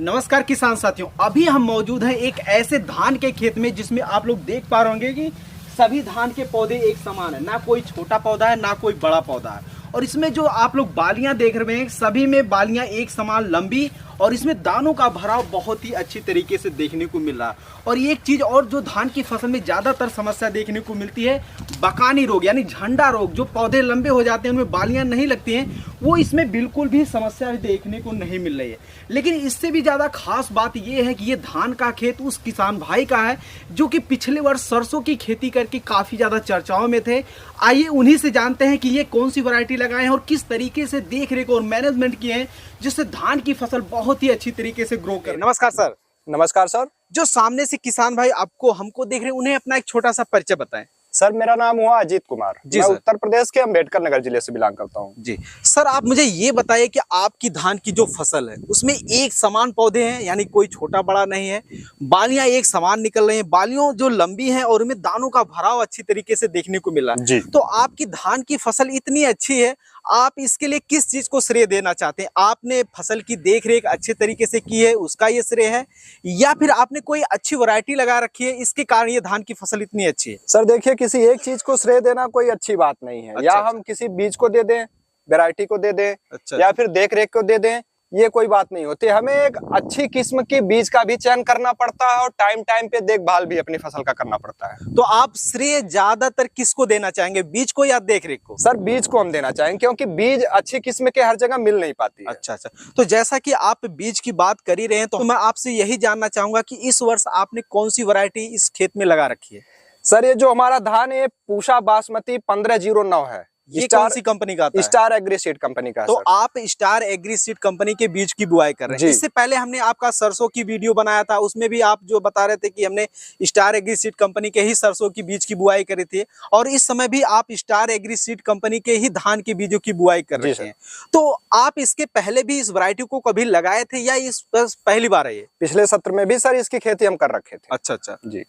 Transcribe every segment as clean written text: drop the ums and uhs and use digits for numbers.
नमस्कार किसान साथियों, अभी हम मौजूद हैं एक ऐसे धान के खेत में जिसमें आप लोग देख पा रहे होंगे कि सभी धान के पौधे एक समान है, ना कोई छोटा पौधा है ना कोई बड़ा पौधा है। और इसमें जो आप लोग बालियां देख रहे हैं सभी में बालियां एक समान लंबी और इसमें दानों का भराव बहुत ही अच्छी तरीके से देखने को मिल रहा है। और ये एक चीज़ और जो धान की फसल में ज़्यादातर समस्या देखने को मिलती है, बकानी रोग यानी झंडा रोग। जो पौधे लंबे हो जाते हैं उनमें बालियां नहीं लगती हैं, वो इसमें बिल्कुल भी समस्या देखने को नहीं मिल रही है। लेकिन इससे भी ज़्यादा खास बात ये है कि ये धान का खेत उस किसान भाई का है जो कि पिछले वर्ष सरसों की खेती करके काफ़ी ज़्यादा चर्चाओं में थे। आइए उन्हीं से जानते हैं कि ये कौन सी वैरायटी लगाए हैं और किस तरीके से देख रेख और मैनेजमेंट किए हैं जिससे धान की फसल बहुत ही अच्छी तरीके से ग्रो करे। नमस्कार सर। नमस्कार सर। जो सामने से किसान भाई आपको हमको देख रहे हैं, उन्हें अपना एक छोटा सा परिचय बताएं। सर मेरा नाम हुआ अजीत कुमार। मैं उत्तर प्रदेश के अम्बेडकर नगर जिले से बिलोंग करता हूँ। जी सर, आप मुझे ये बताइए कि आपकी धान की जो फसल है उसमें एक समान पौधे हैं, यानी कोई छोटा बड़ा नहीं है, बालियां एक समान निकल रही हैं, बालियों जो लंबी हैं और उनमें दानों का भराव अच्छी तरीके से देखने को मिला है। तो आपकी धान की फसल इतनी अच्छी है, आप इसके लिए किस चीज को श्रेय देना चाहते हैं? आपने फसल की देख रेख अच्छे तरीके से की है, उसका ये श्रेय है, या फिर आपने कोई अच्छी वैरायटी लगा रखी है इसके कारण ये धान की फसल इतनी अच्छी है? सर देखिए, किसी एक चीज को श्रेय देना कोई अच्छी बात नहीं है। या हम किसी बीज को दे दें, वैरायटी को दे दें, या फिर देख रेख को दे दें, ये कोई बात नहीं होती। हमें एक अच्छी किस्म की बीज का भी चयन करना पड़ता है और टाइम टाइम पे देखभाल भी अपनी फसल का करना पड़ता है। तो आप श्रेय ज्यादातर किसको देना चाहेंगे, बीज को या देख रेख को? सर बीज को हम देना चाहेंगे, क्योंकि बीज अच्छी किस्म के हर जगह मिल नहीं पाती है। अच्छा, तो जैसा कि आप बीज की बात कर ही रहे हैं, तो मैं आपसे यही जानना चाहूंगा कि इस वर्ष आपने कौन सी वैरायटी इस खेत में लगा रखी है? सर ये जो हमारा धान है पूषा बासमती 1509 है। ये कौन सी कंपनी का आता है? स्टार एग्री सीड कंपनी का। तो आप स्टार एग्री सीड कंपनी के बीज की बुआई कर रहे हैं। इससे पहले हमने आपका सरसों की वीडियो बनाया था, उसमें भी आप जो बता रहे थे कि हमने स्टार एग्री सीड कंपनी के ही सरसों की बीज की बुआई करी थी, और इस समय भी आप स्टार एग्री सीड कंपनी के ही धान के बीजों की बुआई कर रहे हैं। तो आप इसके पहले भी इस वैरायटी को कभी लगाए थे या इस पहली बार है? पिछले सत्र में भी सर इसकी खेती हम कर रखे थे। अच्छा जी।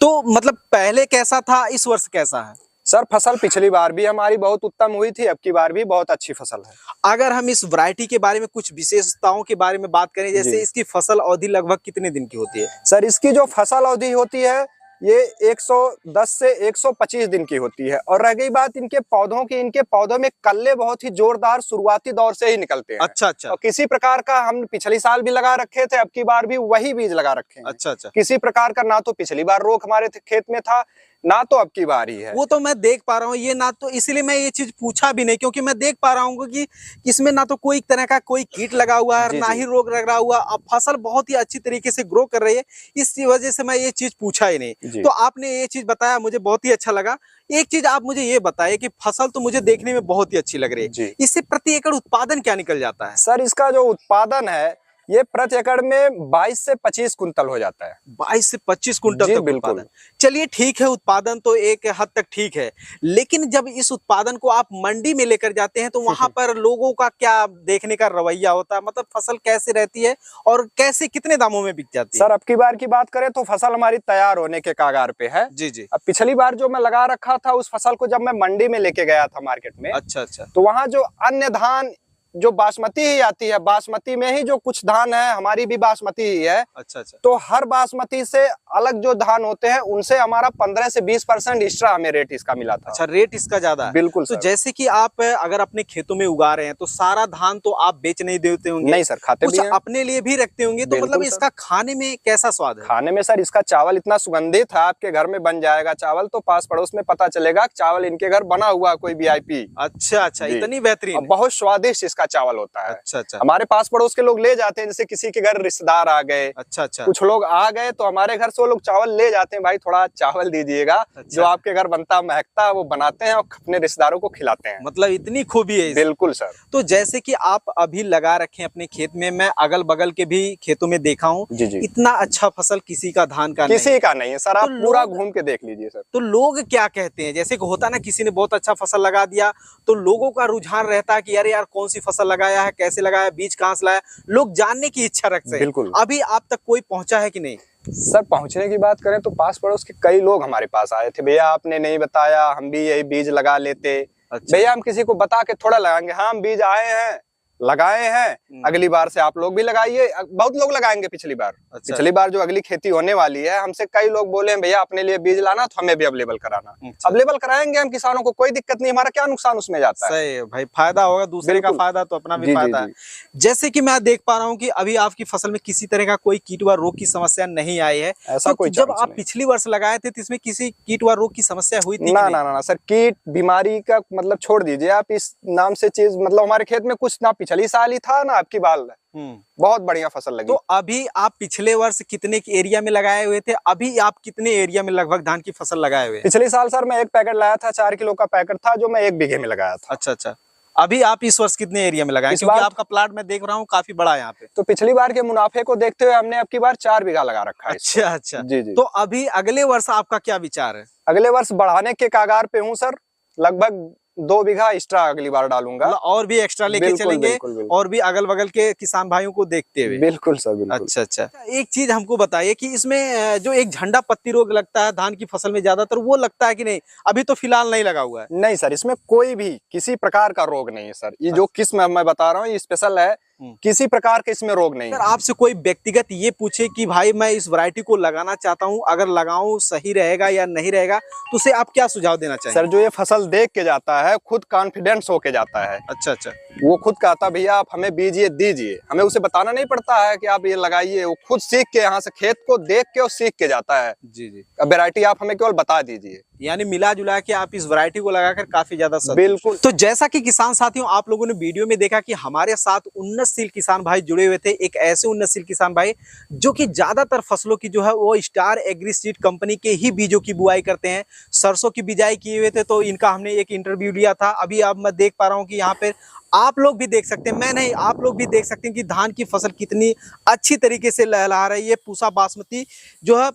तो मतलब पहले कैसा था, इस वर्ष कैसा है? सर फसल पिछली बार भी हमारी बहुत उत्तम हुई थी, अब की बार भी बहुत अच्छी फसल है। अगर हम इस वैरायटी के बारे में कुछ विशेषताओं के बारे में बात करें, जैसे इसकी फसल अवधि लगभग कितने दिन की होती है? सर इसकी जो फसल अवधि होती है ये 110 से 125 दिन की होती है। और रह गई बात इनके पौधों की, इनके पौधों में कल्ले बहुत ही जोरदार शुरुआती दौर से ही निकलते हैं। अच्छा। और किसी प्रकार का हम पिछली साल भी लगा रखे थे, अब की बार भी वही बीज लगा रखे हैं। अच्छा। किसी प्रकार का ना तो पिछली बार रोग हमारे खेत में था, ना तो अब की बार ही है। वो तो मैं देख पा रहा हूँ, ये ना तो इसलिए मैं ये चीज पूछा भी नहीं, क्योंकि मैं देख पा रहा हूँ कि इसमें ना तो कोई तरह का कोई कीट लगा हुआ है, ना ही रोग लगा हुआ। अब फसल बहुत ही अच्छी तरीके से ग्रो कर रही है, इस वजह से मैं ये चीज पूछा ही नहीं। तो आपने ये चीज बताया, मुझे बहुत ही अच्छा लगा। एक चीज आप मुझे ये बताइए कि फसल तो मुझे देखने में बहुत ही अच्छी लग रही है, इससे प्रति एकड़ उत्पादन क्या निकल जाता है? सर इसका जो उत्पादन है ये प्रति एकड़ में 22 से 25 कुंतल हो जाता है। 22 से 25 कुंटल तक उत्पादन। चलिए ठीक है, उत्पादन तो एक हद तक ठीक है, लेकिन जब इस उत्पादन को आप मंडी में लेकर जाते हैं तो वहां पर लोगों का क्या देखने का रवैया होता है? मतलब फसल कैसे रहती है और कैसे कितने दामों में बिक जाती है? सर अब की बार की बात करें तो फसल हमारी तैयार होने के कागार पे है। जी। अब पिछली बार जो मैं लगा रखा था उस फसल को जब मैं मंडी में लेके गया था मार्केट में, अच्छा, तो वहाँ जो अन्य धान जो बासमती ही आती है, बासमती में ही जो कुछ धान है हमारी भी बासमती ही है। अच्छा। तो हर बासमती से अलग जो धान होते हैं उनसे हमारा 15 से 20% एक्स्ट्रा हमें रेट इसका मिला था। अच्छा, रेट इसका ज्यादा है? बिल्कुल। तो जैसे कि आप अगर अपने खेतों में उगा रहे हैं तो सारा धान तो आप बेच नहीं देते होंगे? नहीं सर, खाते भी हैं। अपने लिए भी रखते होंगे। तो मतलब इसका खाने में कैसा स्वाद है? खाने में सर इसका चावल इतना सुगंधित है, आपके घर में बन जाएगा चावल तो पास पड़ोस में पता चलेगा चावल इनके घर बना हुआ कोई VIP। अच्छा, इतनी बेहतरीन, बहुत स्वादिष्ट इसका चावल होता है। अच्छा। हमारे पास पड़ोस के लोग ले जाते हैं, जैसे किसी के घर रिश्तेदार आ गए, अच्छा, कुछ लोग आ गए तो हमारे घर से वो लोग चावल ले जाते हैं, भाई थोड़ा चावल दीजिएगा। जो आपके घर बनता महकता वो बनाते हैं और अपने रिश्तेदारों को खिलाते हैं। मतलब इतनी खूबी है। बिल्कुल सर। तो जैसे कि आप अभी लगा रखे हैं अपने खेत में, मैं अगल बगल के भी खेतों में देखा हूँ, इतना अच्छा फसल किसी का धान का किसी का नहीं है सर। आप पूरा घूम के देख लीजिए सर। तो लोग क्या कहते हैं? जैसे कि होता ना, किसी ने बहुत अच्छा फसल लगा दिया तो लोगों का रुझान रहता है कि अरे यार कौन सी फसल लगाया है, कैसे लगाया, बीज कहाँ से लाया, लोग जानने की इच्छा रखते हैं। बिल्कुल। अभी आप तक कोई पहुंचा है कि नहीं? सर पहुंचने की बात करें तो पास पड़ोस के कई लोग हमारे पास आए थे, भैया आपने नहीं बताया, हम भी यही बीज लगा लेते। भैया हम किसी को बता के थोड़ा लगाएंगे, हाँ हम बीज आए हैं लगाए हैं, अगली बार से आप लोग भी लगाइए। बहुत लोग लगाएंगे पिछली बार। अच्छा। पिछली बार जो अगली खेती होने वाली है, हमसे कई लोग बोले हैं भैया अपने लिए बीज लाना, तो हमें भी अवेलेबल कराना। अच्छा। अवेलेबल कराएंगे हम किसानों को, कोई दिक्कत नहीं, हमारा क्या नुकसान उसमें जाता है। सही है भाई, फायदा होगा, दूसरे का फायदा तो अपना भी जी, फायदा जी, है। जैसे कि मैं देख पा रहा हूँ कि अभी आपकी फसल में किसी तरह का कोई कीट व रोग की समस्या नहीं आई है। ऐसा तो कोई जब चांस आप नहीं। पिछली वर्ष लगाए थे तो इसमें किसी कीट व रोग की समस्या हुई थी कि ना नहीं? ना ना ना सर, कीट बीमारी का मतलब छोड़ दीजिए आप, इस नाम से चीज मतलब हमारे खेत में कुछ ना पिछली साल ही था ना आपकी बाल, बहुत बढ़िया फसल लगी। तो अभी आप पिछले वर्ष कितने के एरिया में लगाए हुए थे, अभी आप कितने एरिया में लगभग धान की फसल लगाए हुए हैं? पिछले साल सर मैं एक पैकेट लाया था, 4 किलो का पैकेट था, जो मैं 1 बीघे में लगाया था। अच्छा अच्छा। अभी आप इस वर्ष कितने एरिया में लगाए? क्योंकि आपका प्लाट मैं देख रहा हूँ काफी बड़ा है यहाँ पे। तो पिछली बार के मुनाफे को देखते हुए हमने अब की बार 4 बीघा लगा रखा है। अच्छा अच्छा। जी जी। तो अभी अगले वर्ष आपका क्या विचार है? अगले वर्ष बढ़ाने के कागार पे हूँ सर, लगभग 2 बीघा एक्स्ट्रा अगली बार डालूंगा। मतलब और भी एक्स्ट्रा लेके चलेंगे, बिल्कुल। और भी अगल बगल के किसान भाइयों को देखते हुए। बिल्कुल सर, बिल्कुल। अच्छा अच्छा। एक चीज हमको बताइए कि इसमें जो एक झंडा पत्ती रोग लगता है धान की फसल में ज्यादातर, वो लगता है कि नहीं? अभी तो फिलहाल नहीं लगा हुआ है। नहीं सर, इसमें कोई भी किसी प्रकार का रोग नहीं है सर। ये जो किस्म मैं बता रहा हूँ ये स्पेशल है, किसी प्रकार के इसमें रोग नहीं है। अगर आपसे कोई व्यक्तिगत ये पूछे कि भाई मैं इस वैरायटी को लगाना चाहता हूँ, अगर लगाऊं सही रहेगा या नहीं रहेगा, तो उसे आप क्या सुझाव देना चाहेंगे? सर जो ये फसल देख के जाता है, खुद कॉन्फिडेंस होके जाता है। अच्छा अच्छा। वो खुद कहता भैया आप हमें बीज ये दीजिए, हमें उसे बताना नहीं पड़ता है कि आप ये लगाइए। वो खुद सीख के यहाँ से खेत को देख के और सीख के जाता है। जी जी। अब वैरायटी आप हमें केवल बता दीजिए। यानी मिला जुला के आप इस वैरायटी को लगाकर काफी ज्यादा बिल्कुल। तो जैसा कि किसान साथियों आप लोगों ने वीडियो में देखा कि हमारे साथ उन्नतशील किसान भाई जुड़े हुए थे। एक ऐसे उन्नतशील किसान भाई जो कि ज्यादातर फसलों की जो है वो स्टार एग्री सीड कंपनी के ही बीजों की बुआई करते हैं। सरसों की बिजाई किए हुए थे, तो इनका हमने एक इंटरव्यू लिया था। अभी अब मैं देख पा रहा हूँ कि यहाँ पे आप लोग भी देख सकते हैं, मैं नहीं आप लोग भी देख सकते हैं कि धान की फसल कितनी अच्छी तरीके से लहलहा रही है। पूसा बासमती जो है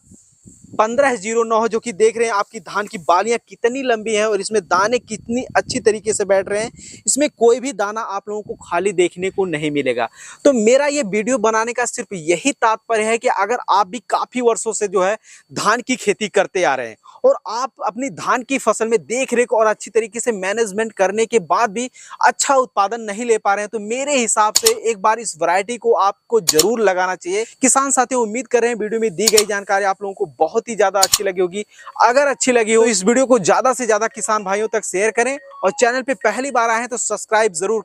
1509, जो कि देख रहे हैं आपकी धान की बालियां कितनी लंबी हैं और इसमें दाने कितनी अच्छी तरीके से बैठ रहे हैं। इसमें कोई भी दाना आप लोगों को खाली देखने को नहीं मिलेगा। तो मेरा ये वीडियो बनाने का सिर्फ यही तात्पर्य है कि अगर आप भी काफी वर्षों से जो है धान की खेती करते आ रहे हैं और आप अपनी धान की फसल में देख रेख और अच्छी तरीके से मैनेजमेंट करने के बाद भी अच्छा उत्पादन नहीं ले पा रहे हैं, तो मेरे हिसाब से एक बार इस वैरायटी को आपको जरूर लगाना चाहिए। किसान साथियों उम्मीद कर रहे हैं वीडियो में दी गई जानकारी आप लोगों को बहुत ही ज्यादा अच्छी लगी होगी। अगर अच्छी लगी हो इस वीडियो को ज्यादा से ज्यादा किसान भाइयों तक शेयर करें और चैनल पे पहली बार आए हैं तो सब्सक्राइब जरूर